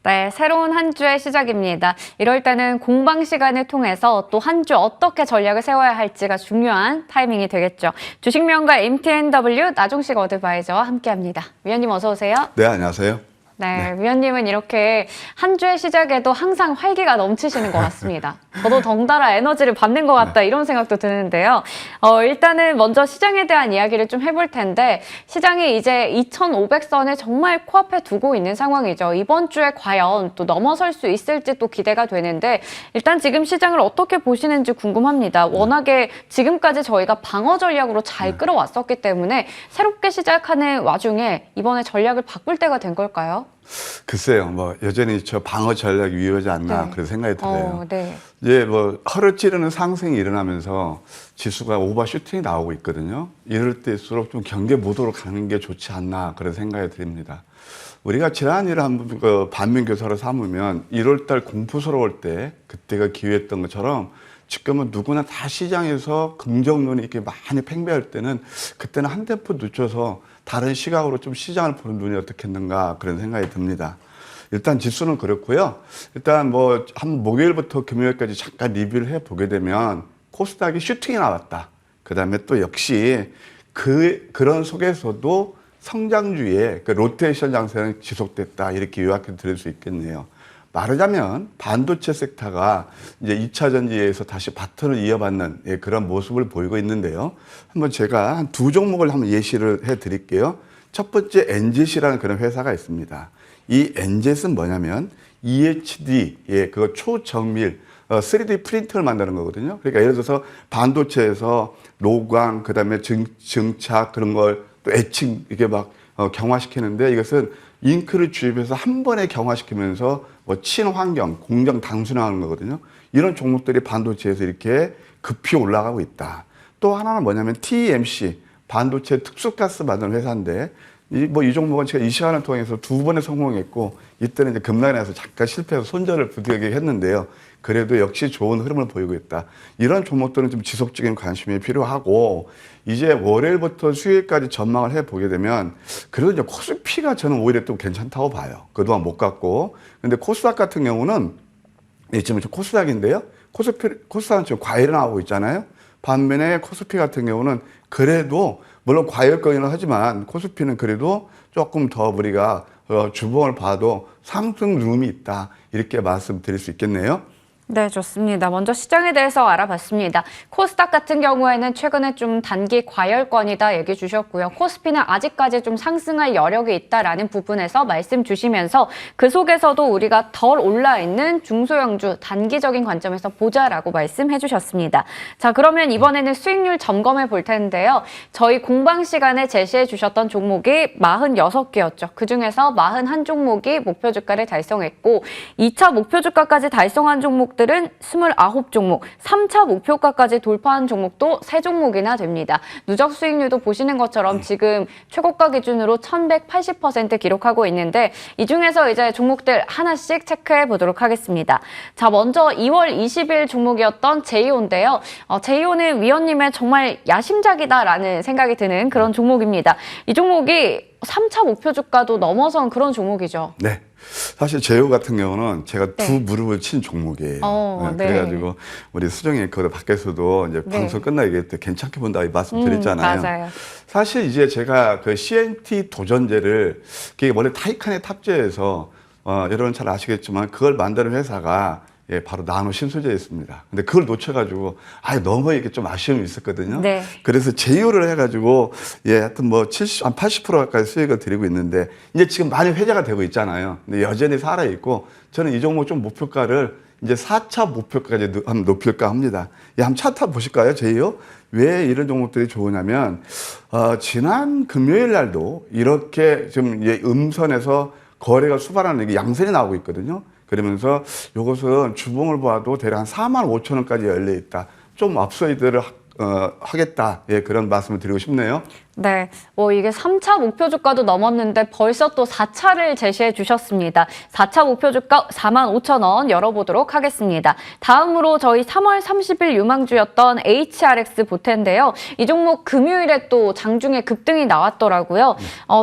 네, 새로운 한 주의 시작입니다. 이럴 때는 공방 시간을 통해서 또 한 주 어떻게 전략을 세워야 할지가 중요한 타이밍이 되겠죠. 주식명가 MTNW 나종식 어드바이저와 함께합니다. 위원님 어서 오세요. 네, 안녕하세요. 네, 위원님은 이렇게 한 주의 시작에도 항상 활기가 넘치시는 것 같습니다. 저도 덩달아 에너지를 받는 것 같다 이런 생각도 드는데요. 일단은 먼저 시장에 대한 이야기를 좀 해볼 텐데 시장이 이제 2,500선을 정말 코앞에 두고 있는 상황이죠. 이번 주에 과연 또 넘어설 수 있을지 또 기대가 되는데 일단 지금 시장을 어떻게 보시는지 궁금합니다. 워낙에 지금까지 저희가 방어 전략으로 잘 끌어왔었기 때문에 새롭게 시작하는 와중에 이번에 전략을 바꿀 때가 된 걸까요? 글쎄요, 뭐 여전히 저 방어 전략이 위험하지 않나 네. 그런 생각이 들어요. 네. 이제 뭐 허를 찌르는 상승이 일어나면서 지수가 오버슈팅이 나오고 있거든요. 이럴 때일수록 좀 경계 모드로 가는 게 좋지 않나 그런 생각이 듭니다. 우리가 지난 일을 한번 반면 교사로 삼으면 1월달 공포스러울 때 그때가 기회였던 것처럼 지금은 누구나 다 시장에서 긍정론이 이렇게 많이 팽배할 때는 그때는 한 템포 늦춰서 다른 시각으로 좀 시장을 보는 눈이 어떻겠는가 그런 생각이 듭니다. 일단 지수는 그렇고요. 일단 뭐 한 목요일부터 금요일까지 잠깐 리뷰를 해보게 되면 코스닥이 슈팅이 나왔다. 그 다음에 또 역시 그런 속에서도 성장주의 그 로테이션 장세는 지속됐다. 이렇게 요약해 드릴 수 있겠네요. 말하자면 반도체 섹터가 이제 2차 전지에서 다시 바톤을 이어받는 그런 모습을 보이고 있는데요. 한번 제가 한 두 종목을 한번 예시를 해 드릴게요. 첫 번째 엔젯이라는 그런 회사가 있습니다. 이 엔젯은 뭐냐면 EHD, 그거 초정밀 3D 프린터를 만드는 거거든요. 그러니까 예를 들어서 반도체에서 로광, 그 다음에 증착 그런 걸 또 에칭 이게 막 경화시키는데 이것은 잉크를 주입해서 한 번에 경화시키면서 뭐 친환경, 공정 단순화하는 거거든요. 이런 종목들이 반도체에서 이렇게 급히 올라가고 있다. 또 하나는 뭐냐면 TMC, 반도체 특수가스 만드는 회사인데 이 종목은 제가 이 시간을 통해서 두 번에 성공했고 이때는 이제 급락이 나서 잠깐 실패해서 손절을 부득이하게 했는데요. 그래도 역시 좋은 흐름을 보이고 있다. 이런 종목들은 좀 지속적인 관심이 필요하고 이제 월요일부터 수요일까지 전망을 해보게 되면 그래도 이제 코스피가 저는 오히려 또 괜찮다고 봐요. 그동안 못 갔고. 근데 코스닥 같은 경우는 지금 코스닥인데요. 코스닥은 지금 과열이 나오고 있잖아요. 반면에 코스피 같은 경우는 그래도 물론 과열권이긴 하지만 코스피는 그래도 조금 더 우리가 주봉을 봐도 상승 룸이 있다. 이렇게 말씀드릴 수 있겠네요. 네, 좋습니다. 먼저 시장에 대해서 알아봤습니다. 코스닥 같은 경우에는 최근에 좀 단기 과열권이다 얘기 주셨고요. 코스피는 아직까지 좀 상승할 여력이 있다라는 부분에서 말씀 주시면서 그 속에서도 우리가 덜 올라있는 중소형주 단기적인 관점에서 보자라고 말씀해 주셨습니다. 자, 그러면 이번에는 수익률 점검해 볼 텐데요. 저희 공방 시간에 제시해 주셨던 종목이 46개였죠. 그중에서 41종목이 목표 주가를 달성했고 2차 목표 주가까지 달성한 종목 들은 29종목, 3차 목표가까지 돌파한 종목도 3종목이나 됩니다. 누적 수익률도 보시는 것처럼 지금 최고가 기준으로 1180% 기록하고 있는데 이 중에서 이제 종목들 하나씩 체크해 보도록 하겠습니다. 자, 먼저 2월 20일 종목이었던 제이온인데요. 제이온은 위원님의 정말 야심작이다라는 생각이 드는 그런 종목입니다. 이 종목이 3차 목표 주가도 넘어선 그런 종목이죠. 네. 사실 제휴 같은 경우는 제가 네. 두 무릎을 친 종목이에요. 네. 그래가지고 우리 수정이 앵커도 밖에서도 이제 방송 끝나게 때 괜찮게 본다 이 말씀 드렸잖아요. 맞아요. 사실 이제 제가 그 CNT 도전제를 그게 원래 타이칸에 탑재해서 여러분 잘 아시겠지만 그걸 만드는 회사가 바로 나노 신소재였습니다. 근데 그걸 놓쳐가지고, 너무 이게 좀 아쉬움이 있었거든요. 네. 그래서 제휴를 해가지고, 하여튼 뭐 70, 한 80% 가까이 수익을 드리고 있는데, 이제 지금 많이 회자가 되고 있잖아요. 근데 여전히 살아있고, 저는 이 종목 좀 목표가를 이제 4차 목표까지 한번 높일까 합니다. 한번 차트 보실까요, 제휴? 왜 이런 종목들이 좋으냐면, 지난 금요일 날도 이렇게 지금 음선에서 거래가 수발하는 이게 양선이 나오고 있거든요. 그러면서 이것은 주봉을 봐도 대략 한 45,000원까지 열려 있다. 좀 업사이드를 하겠다. 그런 말씀을 드리고 싶네요. 네, 이게 3차 목표 주가도 넘었는데 벌써 또 4차를 제시해 주셨습니다. 4차 목표 주가 45,000원 열어보도록 하겠습니다. 다음으로 저희 3월 30일 유망주였던 HRX 볼 텐데요. 이 종목 금요일에 또 장중에 급등이 나왔더라고요.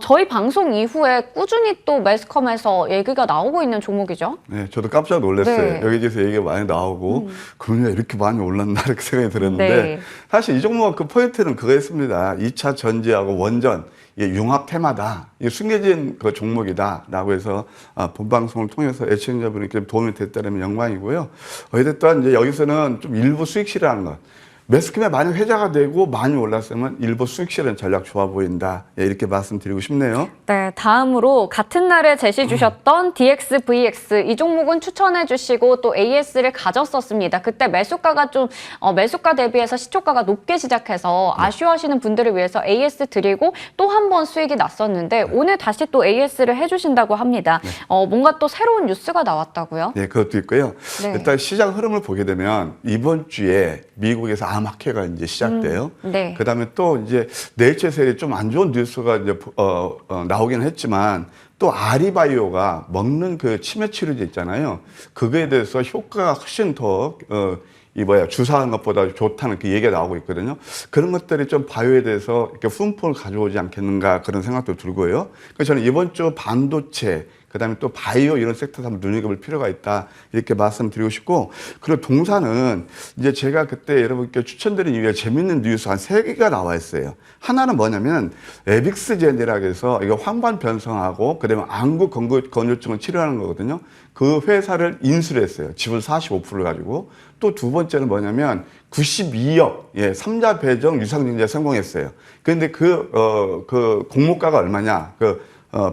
저희 방송 이후에 꾸준히 또 매스컴에서 얘기가 나오고 있는 종목이죠. 네, 저도 깜짝 놀랐어요. 네. 여기저기서 얘기가 많이 나오고 금요일에 이렇게 많이 올랐나 이렇게 생각이 들었는데 네. 사실 이 종목 그 포인트는 그거였습니다. 2차 전지하고 원전 이게 융합 테마다, 이게 숨겨진 그 종목이다라고 해서 본방송을 통해서 애청자분께 도움이 됐다면 영광이고요. 어찌됐든 이제 여기서는 좀 일부 수익 실현하는 것. 매스컴에 많이 회자가 되고 많이 올랐으면 일부 수익 실현 전략 좋아 보인다. 예, 이렇게 말씀드리고 싶네요. 네, 다음으로 같은 날에 제시 주셨던 DXVX 이 종목은 추천해 주시고 또 AS를 가졌었습니다. 그때 매수가가 좀 매수가 대비해서 시초가가 높게 시작해서 아쉬워하시는 분들을 위해서 AS 드리고 또 한 번 수익이 났었는데 오늘 다시 또 AS를 해주신다고 합니다. 뭔가 또 새로운 뉴스가 나왔다고요? 네, 그것도 있고요. 네. 일단 시장 흐름을 보게 되면 이번 주에 미국에서 암학회가 이제 시작돼요. 네. 그다음에 또 이제 네이처셀이 좀 안 좋은 뉴스가 이제 나오긴 했지만 또 아리바이오가 먹는 그 치매 치료제 있잖아요. 그거에 대해서 효과가 훨씬 더 주사한 것보다 좋다는 그 얘기가 나오고 있거든요. 그런 것들이 좀 바이오에 대해서 이렇게 훈풍을 가져오지 않겠는가 그런 생각도 들고요. 그래서 저는 이번 주 반도체, 그다음에 또 바이오 이런 섹터도 한번 눈여겨볼 필요가 있다 이렇게 말씀드리고 싶고, 그리고 동사는 이제 제가 그때 여러분께 추천드린 이후에 재밌는 뉴스 한 3개가 나와 있어요. 하나는 뭐냐면 에빅스젠이라고 해서 이거 황반 변성하고 그다음에 안구 건조증을 치료하는 거거든요. 그 회사를 인수를 했어요. 지분 45%를 가지고. 또 두 번째는 뭐냐면 92억, 3자 배정 유상증자에 성공했어요. 그런데 그 공모가가 얼마냐?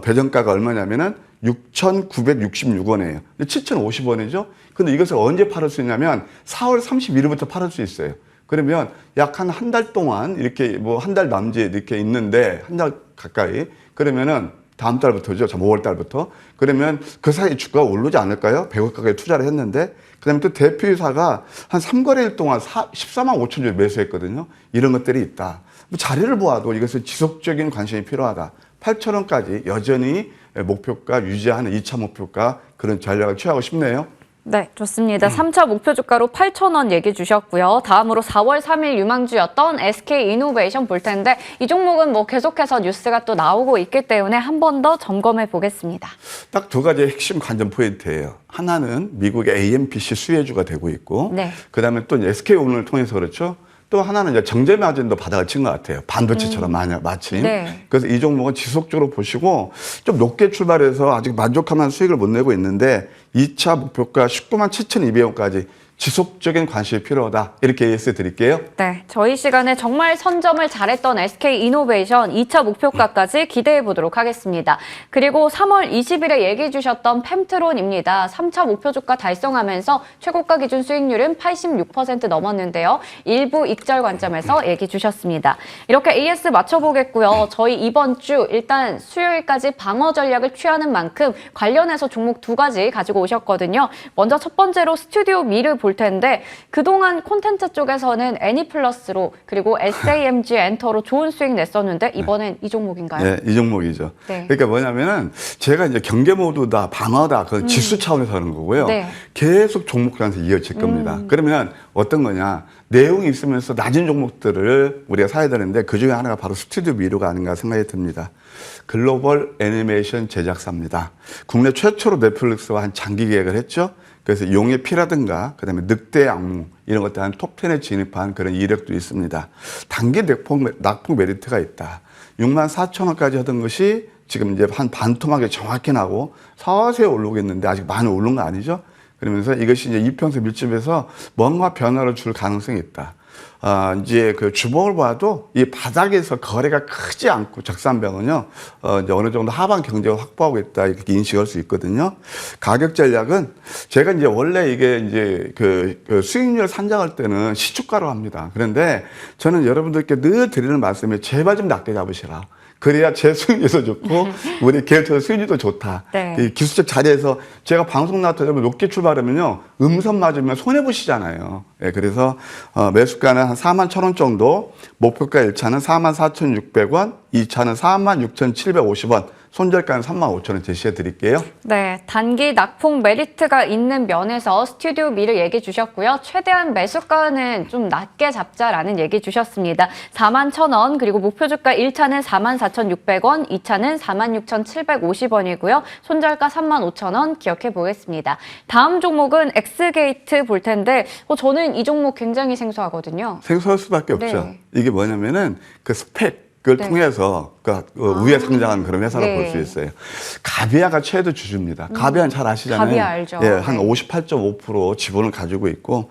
배정가가 얼마냐면은 6,966원이에요. 7,050원이죠? 근데 이것을 언제 팔을 수 있냐면 4월 31일부터 팔을 수 있어요. 그러면 약 한 달 동안 이렇게 한 달 남짓 이렇게 있는데 한 달 가까이 그러면은 다음 달부터죠. 5월 달부터. 그러면 그 사이 주가가 오르지 않을까요? 100억 가까이 투자를 했는데. 그 다음에 또 대표이사가 한 3거래일 동안 14만 5천 주 매수했거든요. 이런 것들이 있다. 자료를 보아도 이것은 지속적인 관심이 필요하다. 8,000원까지 여전히 목표가 유지하는 2차 목표가 그런 전략을 취하고 싶네요. 네, 좋습니다. 3차 목표 주가로 8,000원 얘기 주셨고요. 다음으로 4월 3일 유망주였던 SK이노베이션 볼 텐데 이 종목은 계속해서 뉴스가 또 나오고 있기 때문에 한 번 더 점검해 보겠습니다. 딱 두 가지 핵심 관전 포인트예요. 하나는 미국의 AMPC 수혜주가 되고 있고, 네. 그다음에 또 SK온을 통해서 그렇죠. 또 하나는 이제 정제마진도 바닥을 친 것 같아요. 반도체처럼 마침. 네. 그래서 이 종목은 지속적으로 보시고 좀 높게 출발해서 아직 만족할 만한 수익을 못 내고 있는데 2차 목표가 19만 7,200원까지 지속적인 관심이 필요하다. 이렇게 AS 드릴게요. 네, 저희 시간에 정말 선점을 잘했던 SK이노베이션 2차 목표가까지 기대해 보도록 하겠습니다. 그리고 3월 20일에 얘기해 주셨던 펜트론입니다. 3차 목표 주가 달성하면서 최고가 기준 수익률은 86% 넘었는데요. 일부 익절 관점에서 얘기해 주셨습니다. 이렇게 AS 맞춰보겠고요. 저희 이번 주 일단 수요일까지 방어 전략을 취하는 만큼 관련해서 종목 2가지 가지고 오셨거든요. 먼저 첫 번째로 스튜디오 미를 볼 텐데 그동안 콘텐츠 쪽에서는 애니플러스로 그리고 SAMG 엔터로 좋은 수익 냈었는데 이번엔 이 종목인가요? 네, 이 종목이죠. 네. 그러니까 뭐냐면은 제가 이제 경계 모드다, 방어다, 그 지수 차원에서 하는 거고요. 네. 계속 종목들한테 이어질 겁니다. 그러면 어떤 거냐? 내용이 있으면서 낮은 종목들을 우리가 사야 되는데 그 중에 하나가 바로 스튜디오 미루가 아닌가 생각이 듭니다. 글로벌 애니메이션 제작사입니다. 국내 최초로 넷플릭스와 한 장기 계약을 했죠. 그래서 용의 피라든가 그다음에 늑대의 악몽 이런 것들 한 톱10에 진입한 그런 이력도 있습니다. 단기 낙폭 메리트가 있다. 6만 4천 원까지 하던 것이 지금 이제 한 반토막에 정확히 나고 서서히 오르고 있는데 아직 많이 오른 거 아니죠? 그러면서 이것이 이제 이평선 밀집에서 뭔가 변화를 줄 가능성이 있다. 이제 그 주봉을 봐도 이 바닥에서 거래가 크지 않고 적산병은요, 이제 어느 정도 하방 경제가 확보하고 있다 이렇게 인식할 수 있거든요. 가격 전략은 제가 이제 원래 이게 이제 그 수익률 산정할 때는 시초가로 합니다. 그런데 저는 여러분들께 늘 드리는 말씀이 제발 좀 낮게 잡으시라. 그래야 제 수익률도 좋고 우리 계열처 수익률도 좋다. 네. 이 기술적 자리에서 제가 방송 나왔다 높게 출발하면요. 음선 맞으면 손해보시잖아요. 예, 그래서 매수가는 한 41,000원 정도, 목표가 1차는 44,600원, 2차는 46,750원, 손절가는 35,000원 제시해 드릴게요. 네, 단기 낙폭 메리트가 있는 면에서 스튜디오 미를 얘기 주셨고요. 최대한 매수가는 좀 낮게 잡자라는 얘기 주셨습니다. 41,000원, 그리고 목표 주가 1차는 44,600원, 2차는 46,750원이고요. 손절가 35,000원 기억해 보겠습니다. 다음 종목은 엑스게이트 볼 텐데 저는 이 종목 굉장히 생소하거든요. 생소할 수밖에 없죠. 네. 이게 뭐냐면은 그 스펙을 네. 통해서 위에 상장한 그런 회사로 네. 볼 수 있어요. 가비아가 최대 주주입니다. 가비아는 잘 아시잖아요. 가비아 알죠. 예, 한 네. 58.5% 지분을 가지고 있고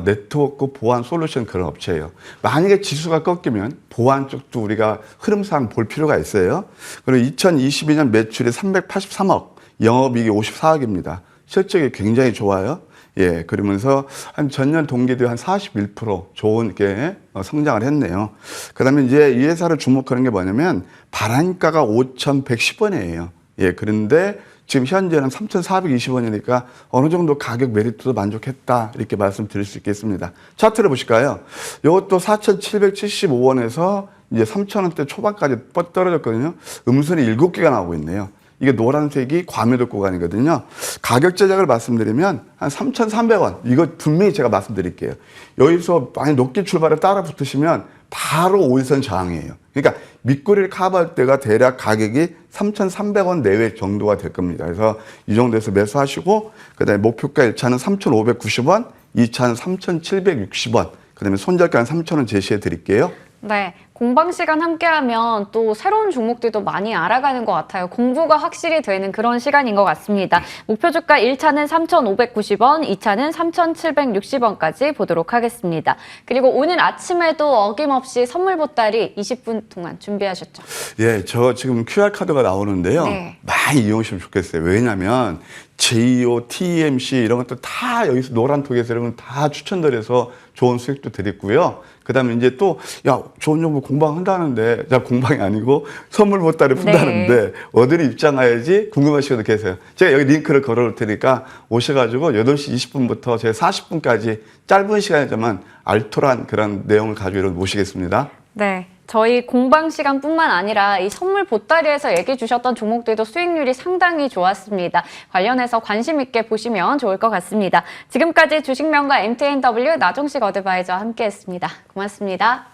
네트워크 보안 솔루션 그런 업체예요. 만약에 지수가 꺾이면 보안 쪽도 우리가 흐름상 볼 필요가 있어요. 그리고 2022년 매출이 383억, 영업이익이 54억입니다. 실적이 굉장히 좋아요. 예, 그러면서 한 전년 동기 대비 한 41% 좋은 게 성장을 했네요. 그 다음에 이제 이 회사를 주목하는 게 뭐냐면 발행가가 5,110원이에요. 예, 그런데 지금 현재는 3,420원이니까 어느 정도 가격 메리트도 만족했다. 이렇게 말씀드릴 수 있겠습니다. 차트를 보실까요? 이것도 4,775원에서 이제 3,000원대 초반까지 떨어졌거든요. 음선이 7개가 나오고 있네요. 이게 노란색이 과매도 구간이거든요. 가격 제작을 말씀드리면 한 3,300원. 이거 분명히 제가 말씀드릴게요. 여기서 많이 높게 출발에 따라 붙으시면 바로 5일선 저항이에요. 그러니까 밑꼬리를 커버할 때가 대략 가격이 3,300원 내외 정도가 될 겁니다. 그래서 이 정도에서 매수하시고 그다음에 목표가 1차는 3,590원, 2차는 3,760원, 그다음에 손절가는 3,000원 제시해 드릴게요. 네, 공방 시간 함께하면 또 새로운 종목들도 많이 알아가는 것 같아요. 공부가 확실히 되는 그런 시간인 것 같습니다. 목표 주가 1차는 3,590원, 2차는 3,760원까지 보도록 하겠습니다. 그리고 오늘 아침에도 어김없이 선물 보따리 20분 동안 준비하셨죠? 예, 저 지금 QR카드가 나오는데요. 네. 많이 이용하시면 좋겠어요. 왜냐면 JO, TMC 이런 것도 다 여기서 노란톡에서 이런 건 다 추천드려서 좋은 수익도 드리고요. 그 다음에 이제 또, 야, 좋은 정보 공방한다는데, 자, 공방이 아니고 선물 보따리 푼다는데, 어디로 입장해야지 궁금하신 분들 계세요. 제가 여기 링크를 걸어 놓을 테니까 오셔가지고 8시 20분부터 제가 40분까지 짧은 시간이지만 알토란 그런 내용을 가지고 모시겠습니다. 네. 저희 공방 시간뿐만 아니라 이 선물 보따리에서 얘기해 주셨던 종목들도 수익률이 상당히 좋았습니다. 관련해서 관심 있게 보시면 좋을 것 같습니다. 지금까지 주식명가 MTNW 나종식 어드바이저와 함께했습니다. 고맙습니다.